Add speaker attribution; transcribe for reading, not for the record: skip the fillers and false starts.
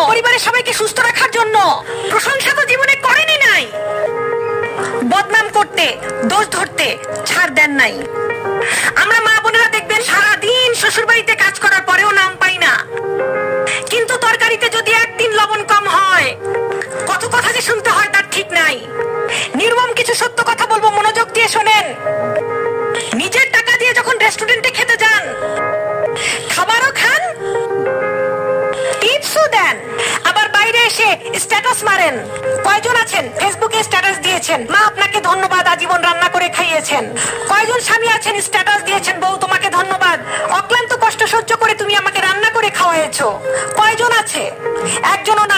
Speaker 1: পরিবারের সবাইকে সুস্থ রাখার জন্য। প্রশংসা তো জীবনে করেনি নাই, বদনাম করতে, দোষ ধরতে ছাড় দেন নাই। আমরা মা বোনেরা দেখবেন সারাদিন শ্বশুর বাড়িতে কাজ করার পরেও নাম পাই না, কিন্তু তরকারিতে যদি একদিন লবণ কম হয় কত কথা যে শুনতে হয় তার ঠিক নাই। নির্মম কিছু সত্য কথা বলবো, মনোযোগ দিয়ে শোনেন। নিজের টাকা দিয়ে যখন রেস্টুরেন্টে খেতে যান, খাবারও খান, টিপসও দেন, আবার বাইরে এসে স্ট্যাটাস মারেন। কয়জন আছেন ফেসবুকে স্ট্যাটাস দিয়েছেন, মা আপনাকে ধন্যবাদ, আজীবন রান্না করে খাইয়েছেন। কয়জন স্বামী আছেন স্ট্যাটাস দিয়েছেন, বউ তোমাকে ধন্যবাদ, অক্লান্ত কষ্ট সহ্য করে তুমি আমাকে রান্না করে খাওয়াইছো। কয়জন আছে? একজনও না।